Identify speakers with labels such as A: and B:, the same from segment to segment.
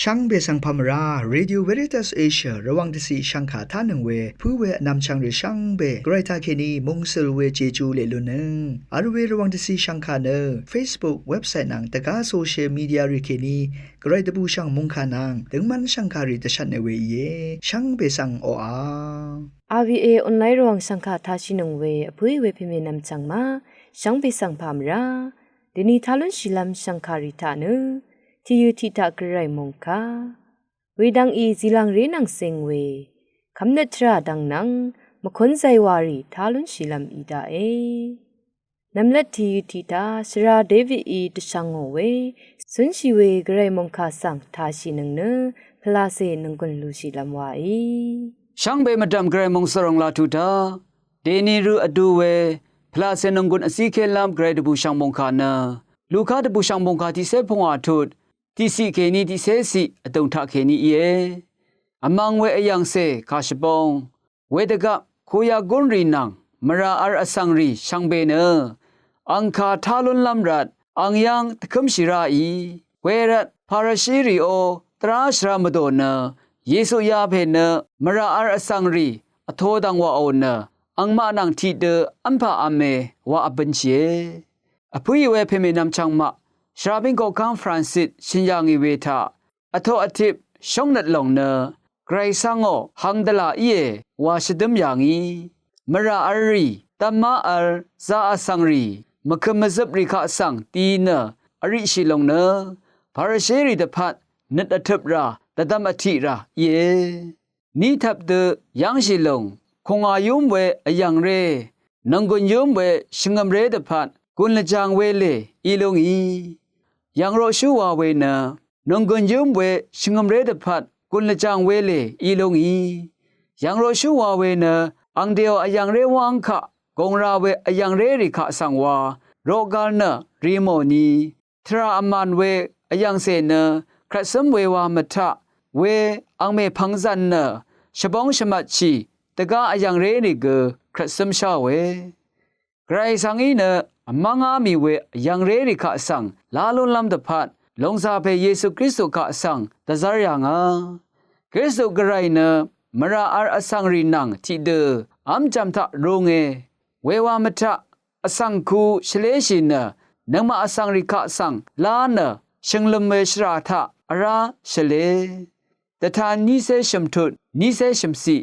A: ช่างเบสังพามราเรดิโอเวริตัสเอเชียระวังที่ช่างขาท่านึงเวผู้เวนำช่างหรือช่างเบไกรทาเคนีมงสลเวเจจูเลลุนึงอาร์เวระวังที่ช่างขาเนอ Facebook เว็บไซต์นังตะกาโซเชียลมีเดียริเคนีไกรตบูช่างมงขานังถึงมันช่างขาริตชันในเวเยช่างเบสังโออา
B: RVA ออนไลน์ระวังช่างขาท่าชินงเวผู้เวพิเมนำช่างมาช่างเบสังพามราเดนีทาลุนชิลัมช่างขาริตานึที่ยูทิตากระไรมงคาเวดังอีziลังเรนังเซงเวคำเนตราดังนังมคนใจวารีทาลุนชิลัมอีดาเอนำเล็ดที่ยูทิตาสราเดวิดอีตช่างเวสุนชิเวกระไรมงคาสังทาชินังเนพลาเซนังกุนลูชิลัมวาอี
C: ช่างเบมาดำกระไรมงสรงลาทุดาเดนีรูอดูเวพลาเซนังกุนอสีเคลัมกระไรดบูช่างมงคานาลูกาดบูช่างมงคาที่เซพงอาทุดที่สิเคนีที่เซสิอตงทักเคนีเออมังเวอยังเซคาชบงเวดกะโคยากุนรีนังมราอาร์อสังรีช่างเบเนอังคาทาลุนลัมรัดอังยังตะคมชิราอีเวรัดพาราชิริโอตราชรามโดเนเยซูยาเพเนมราอาร์อสังรีอโทดังวาโอเนอังมานังทีเดอัมพาอเมวาอบัญเชอพุยเวเพเมนำช่างมาชราบิงโกคังฟรานซิสชินยางอีเวทาอโทอทิปช่องนัดลงเนไกรซังโอฮังดลาเยวาชดมยางอีมราอารีตัมมาอัลซาอสังรีมะคมซับริคาสังตีเนอริชิลงเนพาราเชริตพัดนัดอทิบราตะตัมอธิรานีทับเดยังชิลงคงอายุมเวอยังเรนังกุนยุมเวชิงมเรตพัดกุนละจางเวเลอีลงอียังโรชูวาเวนะนงกุนยุมเวชิงมเรดพัดกุนละจางเวเลอีลงอียังโรชูวาเวนะอังเดียวยังเรวังคะกงราเวยังเรริคะสังวาโรกาลนะรีโมนีทราอมันเวยังเซนะครัสมเววามะทะเวอังเมพังซันนะชบองชมัดชีตะกายังเรนิเกครัสมชาเวไกรสังอีนะมังอามีเวยังเรริคะสังลาลุนลำตะพัดลงซาเพเยซูคริสต์คะสังตะซารยังาคริสต์กระไรนะมราอาร์อสังรีนังที่เดอัมจำทะโรงเววามทะอสังคูเชเลชินะนังมาอสังริคะสังลานะชิงลมเมชราทะอาราเชเลแต่ทานนิเซชมทุดนิเซชมสี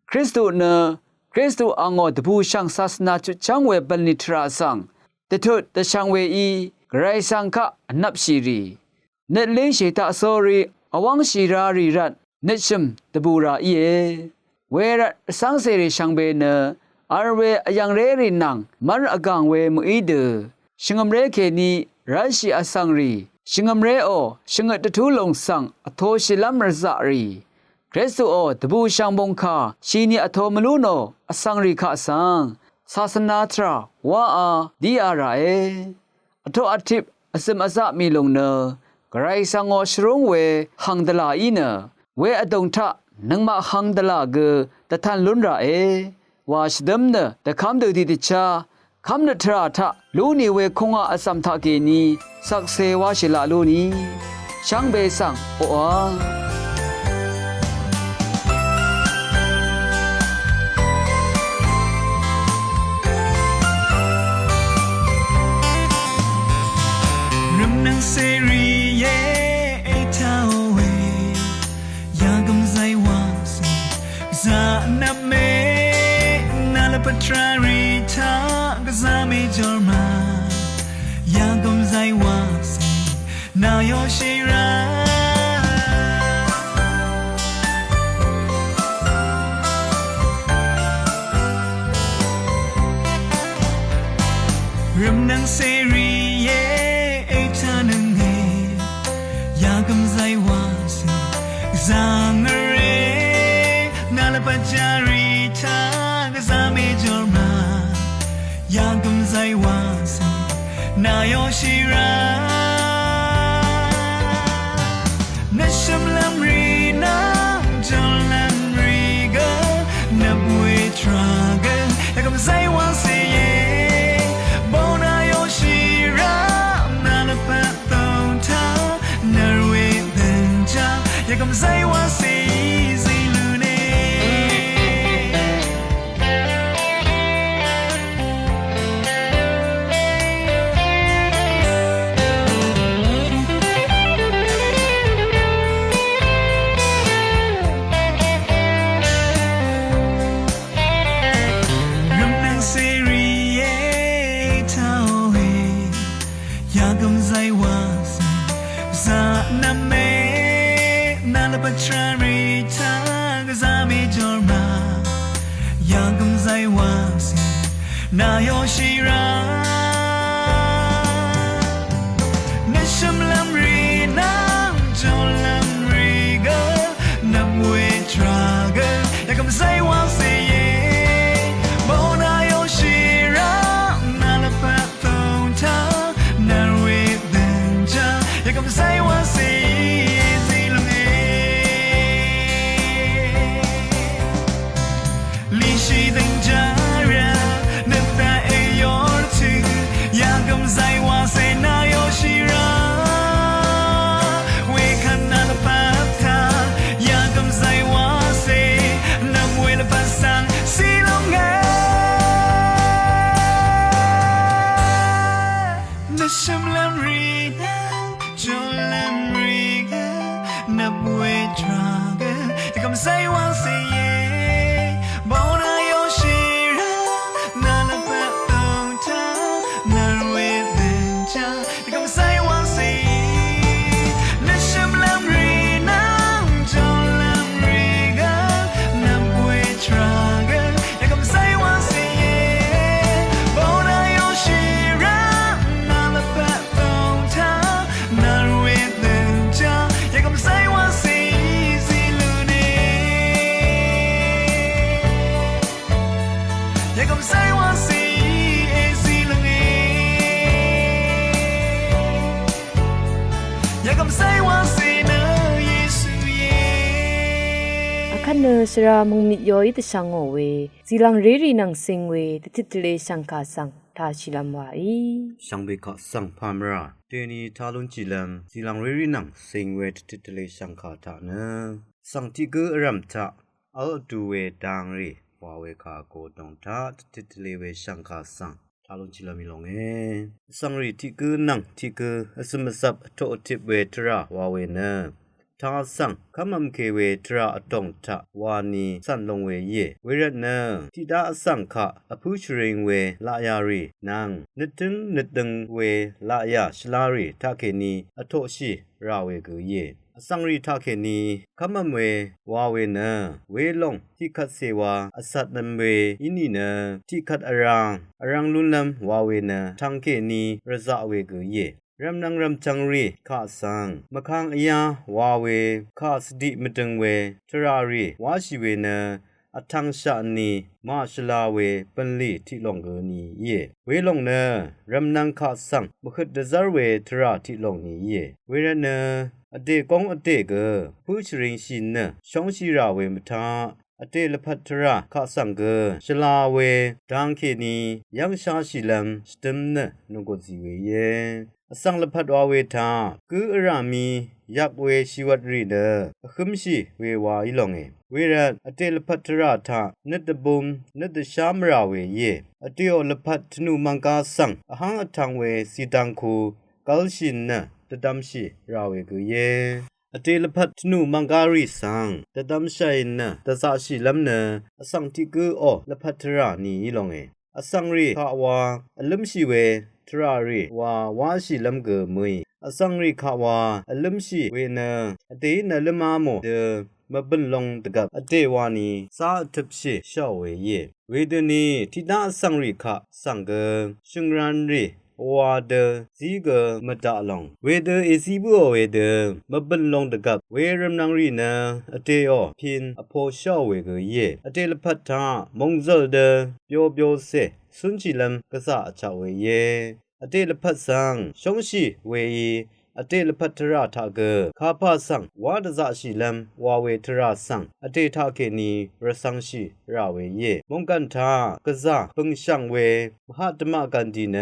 C: คริสต์นะคริสต์อังอดบูชังศาสนาจุจังเวบันนิทราสังแต่ทุดแต่ช่างเวอีไกรสังคะนับชีรีเนตลิงชีตาโซรีอวังชีรารีรัตเนชมตบูราเยเวรัตสังเสริช่างเบเนอาร์เวยังเรรินังมันอกังเวมุอีเดชิงมเรเคนีรัชชีอสังรีชิงมเรโอชิงตะทุลงสังอโทชิลัมรซารีคริสต์โอตบูช่างบงคาชีนีอโทมลูโนอสังรีคะสังศาสนาทราวาอาดีอาราเออโทอทิปอสมอซามีลงเนไกรสังอชรงเวหังดลาอีเนเวอดงทะนังมาหังดลาเกตะทันลุนราเอวาชดมเนตะคำเดดิติชาคำนทราทะลูนีเวคงอาอสัมทะเกนีสักเซวาชิลาลูนีช่างเบสังโออา
D: เซรีเยไอเท่าเวยากำใจวางสิซานาเมนาลปัตราริทากซาเมจอร์มายากำใจวางสินายอชิราเริ่มนังเซรีเยกำใจวาสิจางเรนาลปัจจาริทากซาเมจอร์มายากำใจวาสินายอชิรานัชมลัมรีนาจอลัมรีกานับเวทราเกยากำใจวาสิเยโบนายอชิรานาลปัตตานาเวเดนจา也咁使話死死路呢。那有西然，那什么啷瑞那就啷瑞个，那会抓个，也咁使话死耶，冇那有西然，那了把头他，那会等着，也咁使话死耶，死了耶，利息等着。在哇塞那有西人，为看那了把他，呀咁在哇塞，那为了把上西龙哎，那什么啷瑞呢，就啷瑞个，那不会抓个，呀咁在哇塞耶，冇那有西人，那了把头他，那。你咁使話死，那什麼啷瑞那就啷瑞個，那不會抓個，也咁使話死耶，冇那有西人，那了把頭他，那會等着，也咁使話死死路呢，也咁使話死。
B: အခနစရာမုံမီယောဤတဆောင်ငောဝေဇီလံရေရီနန်စင်ဝေတတိတလေရှန်ခါဆန်သာရှိလမ်ဝါဤ
E: Sang be ka sang pamra teni thalun chilam silang riri nang singwe titile sang kha tha na sang ti ge ram tha al du we dang ri wa we kha ko dong tha titile we sang kha sang thalun chilam mi long e sang ri ti ge nang ti ge asum sap tho tip we tra wa we naทาสังคำมเคเวตราตงทะวานีสันลงเวเยเวรนะทิดาสังขะอภุชริงเวลายารีนางนึดตึงเวลายาชลารีทาเคนีอโทชิราเวกุเยสังรีทาเคนีคำมเววาเวนะเวลงที่คัดเสวาอสัตนัมเวอินีนะที่คัดอรังลุนลัมวาเวนะทังเคนีระซะเวกุเยรำนังรำจังรีข้าสังมะคังอยาวาเวข้าสดิมตึงเวทรารีวาชิเวนะอทังชะนีมาชลาเวปันลีที่ลงเกนีเยเวลงนะรำนังข้าสังบขดซาเวทราที่ลงนี้เยเวรนะอเดกงอเดเกผู้ชริงชินนะชองชิราเวมทาอเตลพัทระข้าสังเกชลาเวดังเคนียังชาชิลัมสตึมนะนกจีเวเยสังลพัดวาเวทาคืออรามียักเวชิวัตรีเดคึมชีเววาอิลงเอเวรัตอเตลพัทระทาเนตบุมเนตชามราเวเยอเตโอลพัทนุมังกาสังอหังอทังเวสีตังคูกัลชินนะตดัมชีราเวกุเยอเตลพัทนุมังการีสังตดัมชัยนะตสาชิลัมนะอสังติกุโอลพัทระนีอิลงเออสังรีขาวาอลัมชีเวทรารีวาชิลัมเกมุยอสังรีขาวาอลัมชีเวนะอเตนะลมาโมเดมะบันลงตะกับอเตวานีสาทับชิชาเวเยเวดนีทิดาอสังรีขะสังเกชุงรันรีวาเดซีเกมะดาลงเวเดเอซีบุเวเดมะบันลงตะกับเวรัมนังรีนะอเตโอพินอโพชาเวเกเยอเตลพัทธามงซลเดเปียวเซสุนชิลัมกะสะอะชะเวเยอเตลพัทสังชงชีเวอีอ အတေလပတ်ထရာထာကခါဖဆန်ဝါဒဇရှိလမ်ဝါဝေထရာဆန်အတေထာကေနီရဆန်ရှိရာဝေယေမုန်ကန်ထာကဇာပငရှန်ဝေမဟာတမကန်ဒီန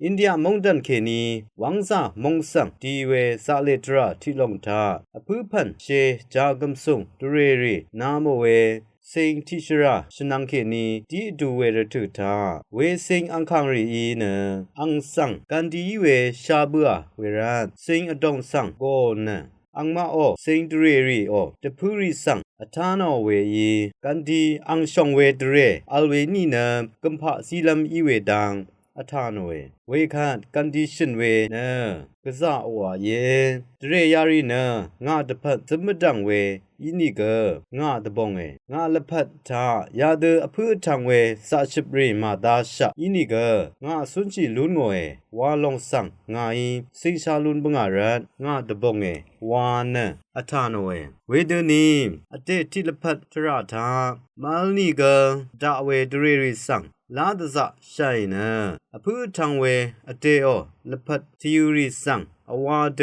E: အိန္ဒိယမုန်ဒန်ခေနီဝမ်ဇာမုန်ဆန်ဒီဝေဇာလေထရာထီလုံထာအဖူဖန်ရှေဂျာဂမ်ဆုံဒရေရီနာမဝေစိန်တိရှရာရှနန်ခေနီဒီဒူဝေရထုတာဝေစိန်အန်ခန်ရီနအန်ဆန်ကန်ဒီဝေရှာဘူအဝေရန်စိန်အတုံဆန်ကိုနအန်မအောစိန်ဒရေရီအောတဖူရီဆန်အထာနောဝေယီကန်ဒီအန်ရှောင်ဝေဒရေအလ်ဝေနီနကမ်ဖာစီလမ်ဤဝေဒန်အထာနောဝေခန့်ကန်ဒီရှင်ဝေနကဇာအဝါယေဒရေယာရီနငါတဖတ်သမဒံဝေဤနီကငါတဘောငေငါလဖတ်သာယာဒအဖုထံဝေစာရှိပရိမာဒါရှာဤနီကငါဆွန်ချီလွန်းငွေဝါလုံဆန်ငါဤစိရှာလွန်းပငါရတ်ငါတဘောငေဝါနအထာနဝေဝေဒနီအတေတိလဖတ်ထရသာမာလနီကဒါဝေဒရေရီဆန်လာဒဇရှိုင်နအဖုထံဝေအတေအောလဖတ်သီယူရီဆန်အဝါဒ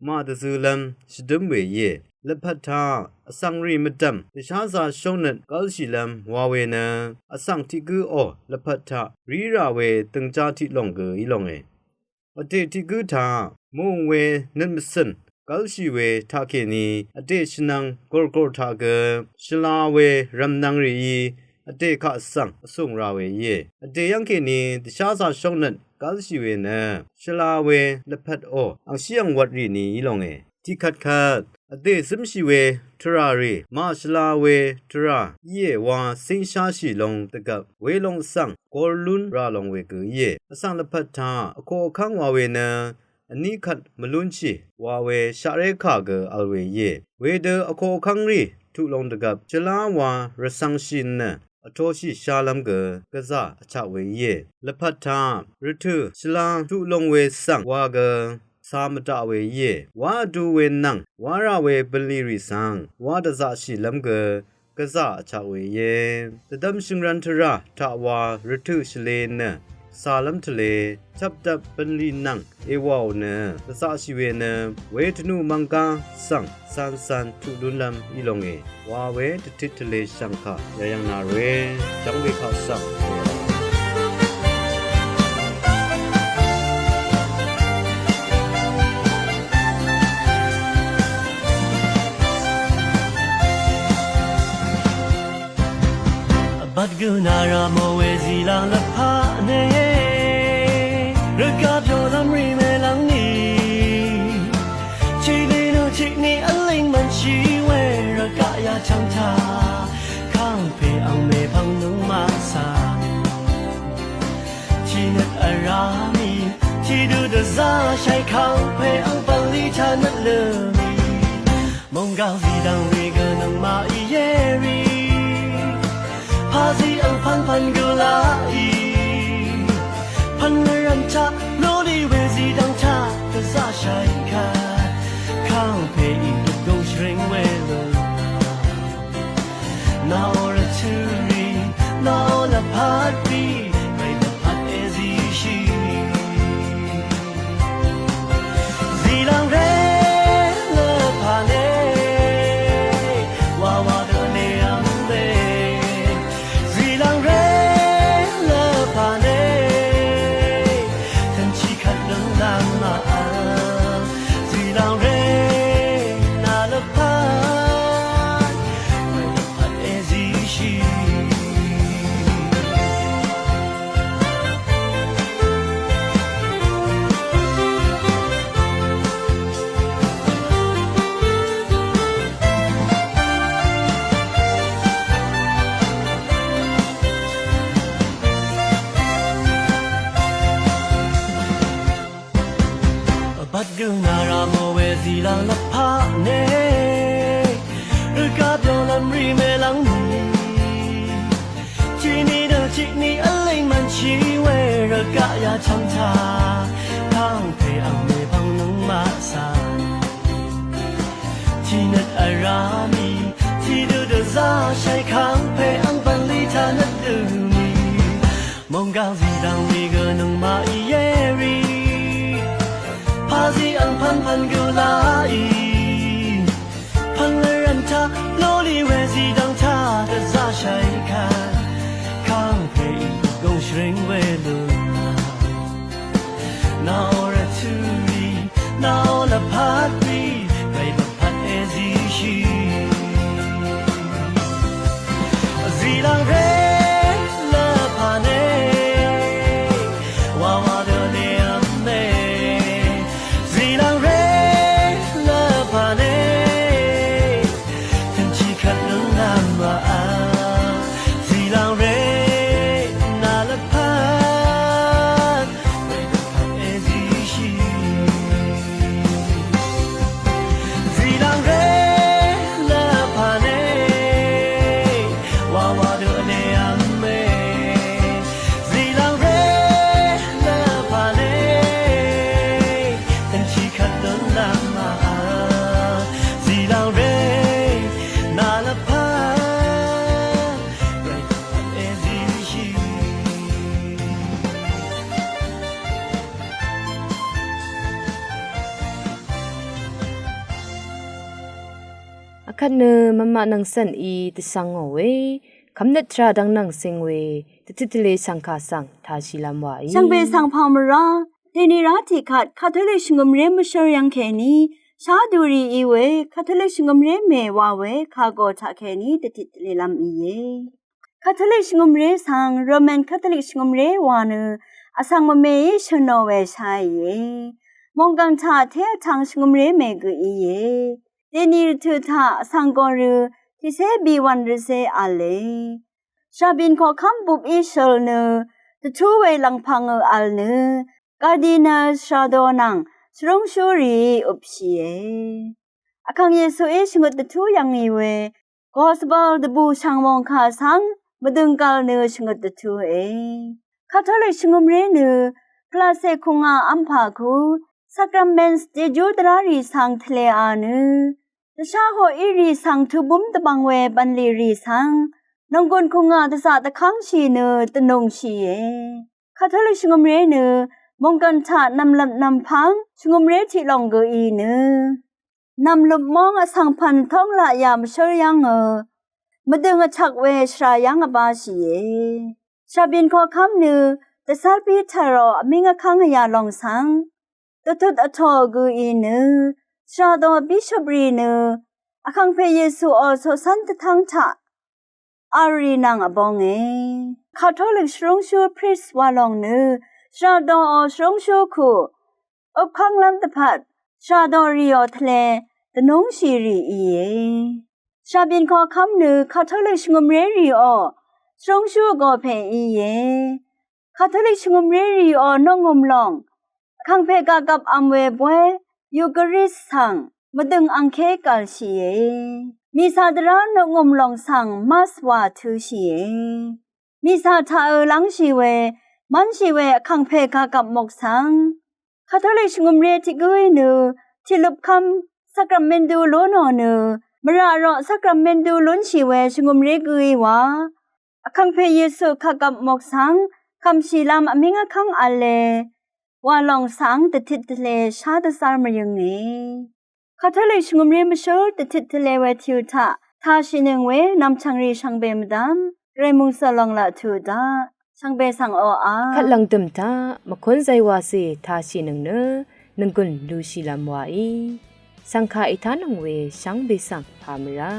E: မာဒဇူလမ်ရှဒမ်ဝေယေလဖတ်သာအစံရီမဒမ်တခြားစာရှုံးနတ်ကောရှိလမ်ဝါဝေနအစံတိကူအောလဖတ်သာရီရာဝေတန်ချာတိလုံကေဤလုံငေအတေတိကူသာမုံဝေနတ်မစန်ကောရှိဝေထာခေနီအတေရှနံကောကောထာကရှလာဝေရမ်နန်ရီအတေခအစံအဆုံရာဝေယေအတေယံခေနီတခြားစာရှုံးနတ်ကောရှိဝေနရှလာဝေလဖတ်အောအရှိယံဝတ်ရီနီဤလုံငေတိခတ်ခတ်အသေးစမရှိဝေထရာရီမရှလာဝေထရာယေဝါစင်ရှာရှိလုံးတကဝေလုံးဆန်ကောလွန်းရာလုံးဝေကူယေအစံလဖတ်သာအခေါ်ခန်းဝါဝေနအနိခတ်မလွန်းချီဝါဝေရှာရဲခါကအလဝေယေဝေဒအခေါ်ခန်းရီထုလုံးတကချလာဝါရဆန်ရှင်နအထောရှိရှာလမ်ကဇာအချဝေယေလဖတ်သာရထုရှလာထုလုံးဝေဆန်ဝါကစာမတဝေယေဝါဒူဝေနံဝါရဝေပလီရီဆန်ဝါဒဇာရှိလမ်ကဇာအချဝေယေတဒမ်ရှင်ရန်ထရာထဝါရထုရှလေနစာလမ်တလေchấp đập bên lì nặng ewa nè sa si we nè we tnu mangka sang san san thu dun lam ilong e wa we tit le sang kha yang na re chang we kha sang
D: But gunara mo we zila la pa ne Raka pyo lam ri me lang ni Chi li no chi ni a ling man chi we Raka ya chang ta Kang pe ang me pang nung ma sa Chi nat a ra mi Chi du da za shai kang pe ang pan li cha nat le mi Mong gao zi dang we ga nang ma i ye ri Hazi ang pan gula i Pan ram cha lo li we zi dang cha ka za shai ka Kang pe i du gong shrink we lo Na ora tu ri Na ola pat ri Rai the pat e zi shi Zi lang re le pa ne Wa wa do ne am be But gunara mo we zila la pa ne Raka pyo lam ri me lang ni Chi ni da chi ni a ling man chi we Raka ya chang ta Kang pe ang me bang nung ma sa Chi nat a ra mi Chi du da za shai kang pe ang ban li ta nat du mi Mong gao zi dang mi ga nung ma i ye ri Hazi ang pan
B: คันเนมะมะนังสันอีตะสังอเวคำเนตราดังนังสิงเวตติตเลสังคาสังทาชิลัมวาอี
F: ช่างเบสังพามราเดนิราติขัดคาทอลิกชงมเรมชยังแคนีชาดูรีอีเวคาทอลิกชงมเรเมวาเวคาโกทาแคนีตติตเลลัมอีเยคาทอลิกชงมเรสังโรมันคาทอลิกชงมเรวานะอสังมเมยชโนเวชายเยมองกันทาเททางชงมเรเมกุอีเยเดนิรทุทาสังกอรุที่เซบีวันรเซอาเลชาบินขอคำบุบอีเชลเนตะทูเวลังพังอัลเนกาดีนาชาโดนังสรงชูรีอุปชีเออคังเยซูเอชงตะทูยังอีเวกอสบอลดบูชังวงคาสังมดึงกาลเนชงตะทูเอคาทอลิกชงมเรเนคลาเซคุงาอัมพาคูสักรัมเบนส์เจจูดรารีสังทะเลอาเนตะชาโฮอีรีสังทุบุมตะบังเวบันลีรีสังนงกนคุงาตะสะตะคังชีเนตะนงชีเอคาทอลิกชงมเรเนมงกันทานำลำนำพังชงมเรที่ลองเกอีเนนำลบมองอสังพันท่องละยามเชยยังมาดึงอชักเวชรายังอบาชีเอชาบินขอคำเนแต่ซาลปีทารอมิงอคังยาลองสังตะทุดอทอเกอีเนชาดอบิชบรีเนอคังเพเยซูอโซสันตะทังทะอารีนางอบองเอคาทอลิกชรงชูพริสวาลองเนชาดอชรงชูคูอบคังลัมตะพัดชาดอริโอทะเลตะนงชีรีอีเอชาบินขอคำเนคาทอลิกชงมเรรีอชรงชูก็เพอีเอคาทอลิกชงมเรรีอนงมลองคังเพกากับอัมเวบเวยูกริสสังมดึงอังเคกัลชีเอมีซาดรานงมลองสังมัสวาทูชีเอมีซาทาลังชีเวมันชีเวคังเพกากับมกสังคาทอลิกชงมเรติกุยเนที่ลุบคำสักรัมเมนดูโลนอเนมรารอสักรัมเมนดูลุนชีเวชงมเรกุยวาคังเพเยซูคากับมกสังคำชีลามอมิงคังอัลเลว่าลองสังตะทิตเลชาตะสารมยังเงคาทอลิกชงมเรมชอตะทิตเลเวทิวทะทาชินึงเวนำชังรีชังเบมดามเรมุงสลองละทูดาช่างเบสังโออา
B: ขัดลังตึมตามะคนใจวาเสทาชินึงเนนึงกุนดูชิลามวาอีสังฆาอิทานังเวช่างเบสังพามรา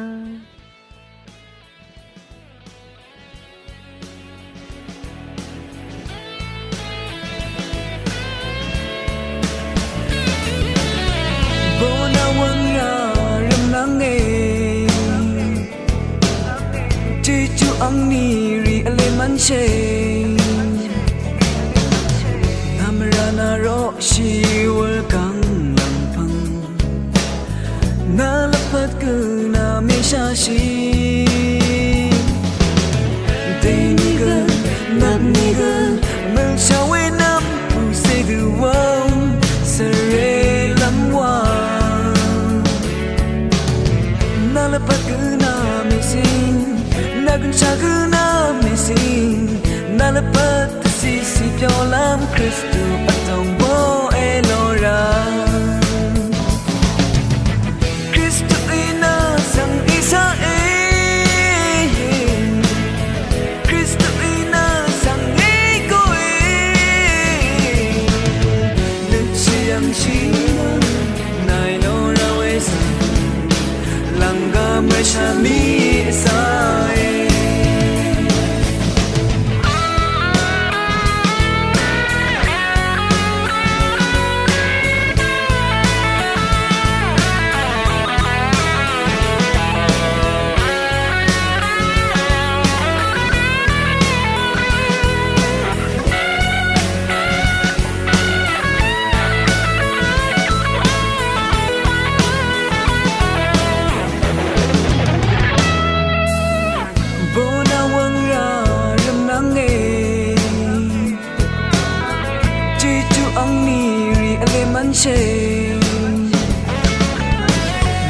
D: โบนาวังยารำนังเอจีจูอังนีรีอเลมันเชนามรานาโรชีวลกังลังพังนาลพัดกุนาเมชาชีเดนิกนับนิกเมื่อชาเวนำผู้เสดูว่าเสเรลัมวานาลพัดกุนาเมซิงนากุนชากุนาเมซิงนาลพัดสิสิเปียวลามคริสตูอัตองโบเอโลราคริสตูอีนาสังอิสราเอลคริสตูอีนาสังเอโกเอนึกเสียงชีนายโนราเวสลังกาเมชามีสายเช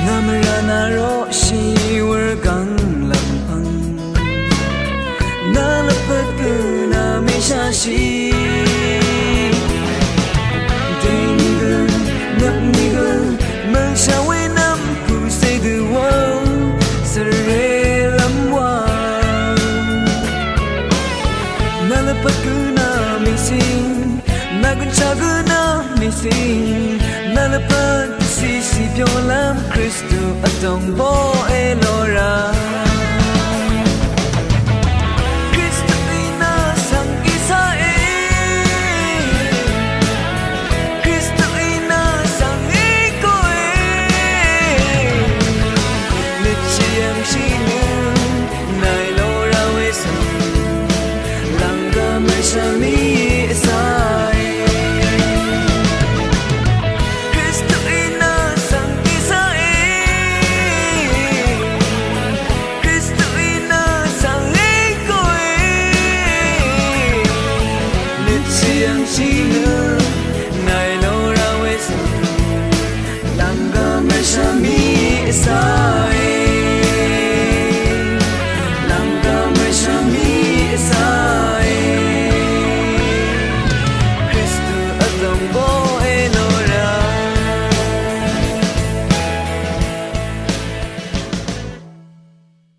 D: นามรานาโรชีวรกังลังพังนาลพัดกุนาเมชาชีเดนิกนับนิกเมื่อชาเวนำผู้เสดูว่า Adong bo elora Christina sang isae Christina sang ikoe Lichiang shinu nai lora wesan Langa mershami isai She